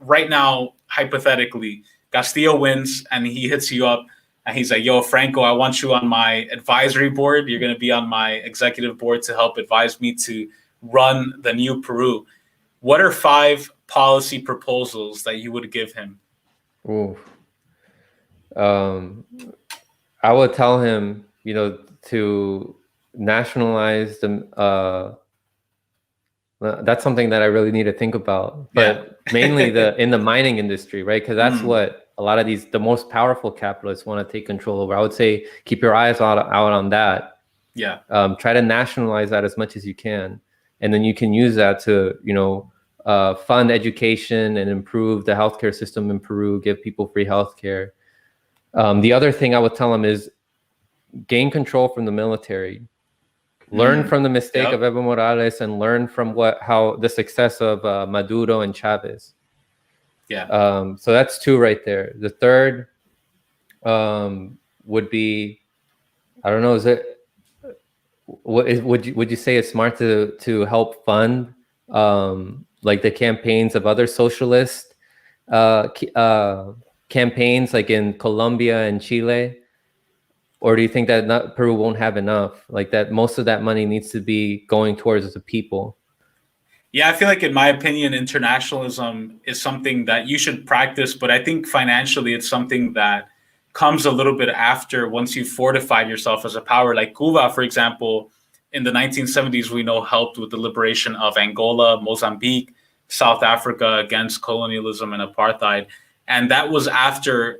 right now, hypothetically, Castillo wins and he hits you up and he's like, yo, Franco, I want you on my advisory board. You're going to be on my executive board to help advise me to run the new Peru. What are 5 policy proposals that you would give him? Ooh. I would tell him, to nationalize the. That's something that I really need to think about, but mainly in the mining industry, right? Because that's what a lot of the most powerful capitalists want to take control over. I would say keep your eyes out on that. Yeah. Try to nationalize that as much as you can, and then you can use that to fund education and improve the healthcare system in Peru, give people free healthcare. The other thing I would tell them is gain control from the military. Learn from the mistake of Evo Morales and learn from how the success of Maduro and Chavez. Yeah. So that's 2 right there. The third would be, I don't know, would you say it's smart to help fund like the campaigns of other socialist campaigns like in Colombia and Chile? Or do you think that Peru won't have enough? Like that most of that money needs to be going towards the people? Yeah, I feel like, in my opinion, internationalism is something that you should practice, but I think financially it's something that comes a little bit after, once you've fortified yourself as a power. Like Cuba, for example, in the 1970s, we know helped with the liberation of Angola, Mozambique, South Africa against colonialism and apartheid. And that was after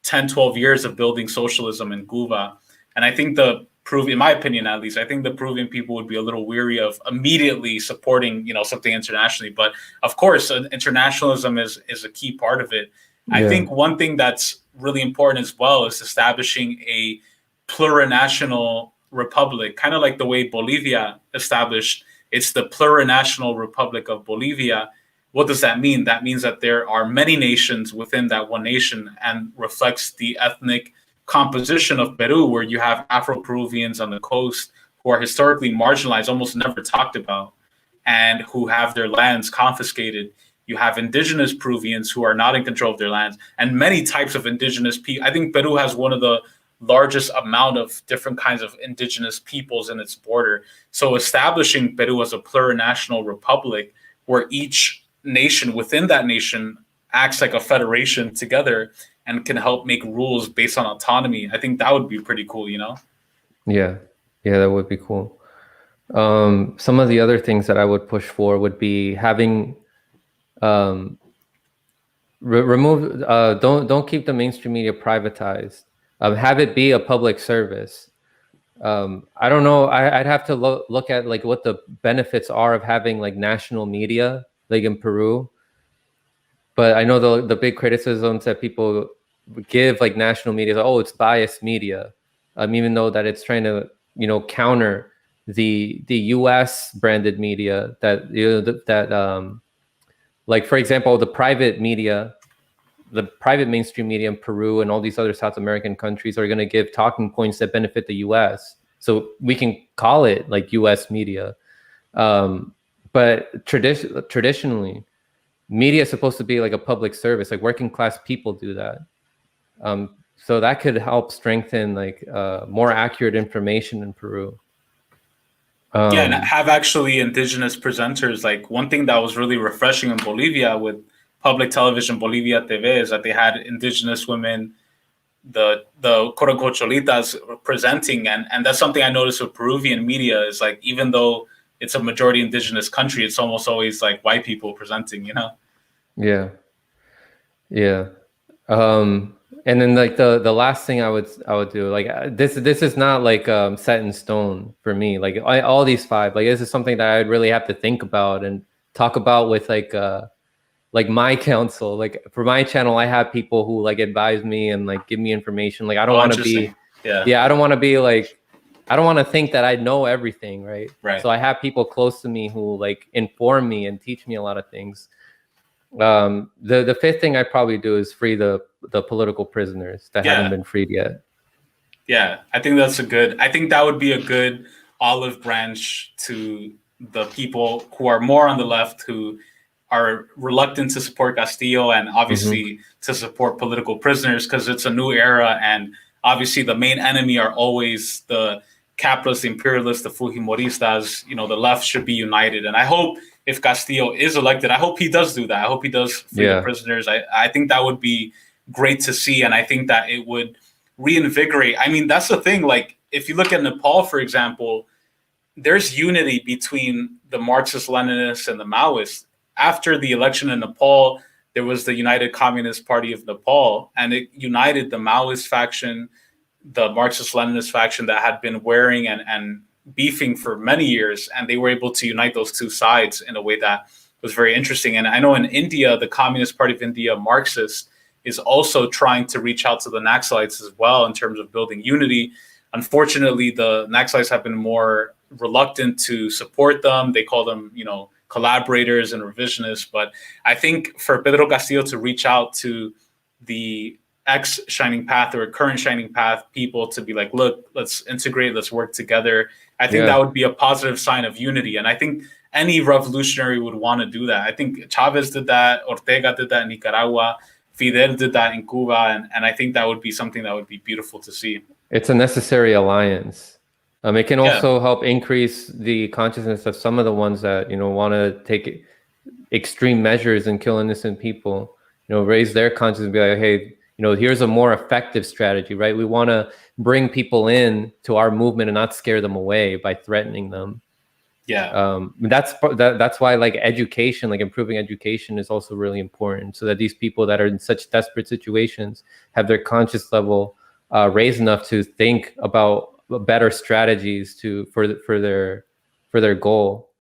10, 12 years of building socialism in Cuba. And I think in my opinion, at least, I think the Peruvian people would be a little weary of immediately supporting, something internationally. But of course, internationalism is a key part of it. Yeah. I think one thing that's really important as well is establishing a plurinational republic, kind of like the way Bolivia established. It's the plurinational Republic of Bolivia. What does that mean? That means that there are many nations within that one nation, and reflects the ethnic composition of Peru, where you have Afro-Peruvians on the coast who are historically marginalized, almost never talked about, and who have their lands confiscated. You have indigenous Peruvians who are not in control of their lands, and many types of indigenous people. I think Peru has one of the largest amount of different kinds of indigenous peoples in its border. So establishing Peru as a plurinational republic, where each nation within that nation acts like a federation together and can help make rules based on autonomy, I think that would be pretty cool, Yeah, that would be cool. Some of the other things that I would push for would be having remove don't keep the mainstream media privatized. Have it be a public service. I don't know. I'd have to look at like what the benefits are of having like national media like in Peru. But I know the big criticisms that people give like national media, oh, it's biased media, even though that it's trying to counter the U.S. branded media that like, for example, the private media, the private mainstream media in Peru and all these other South American countries are going to give talking points that benefit the U.S. So we can call it like U.S. media. But traditionally, media is supposed to be like a public service, like working class people do that. So that could help strengthen like more accurate information in Peru. And have actually indigenous presenters. Like one thing that was really refreshing in Bolivia with public television, Bolivia TV, is that they had indigenous women, the quote unquote cholitas, presenting. And that's something I noticed with Peruvian media, is like, even though it's a majority indigenous country, it's almost always like white people presenting, Yeah. And then like the last thing I would do, like this is not like set in stone for me. Like all these 5, like this is something that I'd really have to think about and talk about with like my counsel. Like for my channel, I have people who like advise me and like give me information. Like I don't want to be, I don't want to be like, I don't want to think that I know everything, right? So I have people close to me who like inform me and teach me a lot of things. The 5th thing I'd probably do is free the political prisoners that haven't been freed yet. Yeah, I think that would be a good olive branch to the people who are more on the left, who are reluctant to support Castillo and obviously to support political prisoners because it's a new era, and obviously the main enemy are always the capitalists, the imperialists, the Fujimoristas. You know, the left should be united, and I hope if Castillo is elected, I hope he does do that. I hope he does free the prisoners. I think that would be great to see, and I think that it would reinvigorate. I mean, that's the thing. Like, if you look at Nepal, for example, there's unity between the Marxist-Leninists and the Maoists. After the election in Nepal, there was the United Communist Party of Nepal, and it united the Maoist faction, the Marxist-Leninist faction that had been warring and beefing for many years, and they were able to unite those two sides in a way that was very interesting. And I know in India, the Communist Party of India, Marxist, is also trying to reach out to the Naxalites as well in terms of building unity. Unfortunately, the Naxalites have been more reluctant to support them. They call them, you know, collaborators and revisionists. But I think for Pedro Castillo to reach out to the ex-Shining Path or current Shining Path people to be like, look, let's integrate, let's work together. I think that would be a positive sign of unity. And I think any revolutionary would want to do that. I think Chavez did that, Ortega did that in Nicaragua, Fidel did that in Cuba. And I think that would be something that would be beautiful to see. It's a necessary alliance. It can also help increase the consciousness of some of the ones that, you know, want to take extreme measures and kill innocent people, you know, raise their consciousness and be like, hey, you know, here's a more effective strategy, right? We want to bring people in to our movement and not scare them away by threatening them. That's why, like, education, like improving education is also really important, so that these people that are in such desperate situations have their conscious level raised enough to think about better strategies for their goal.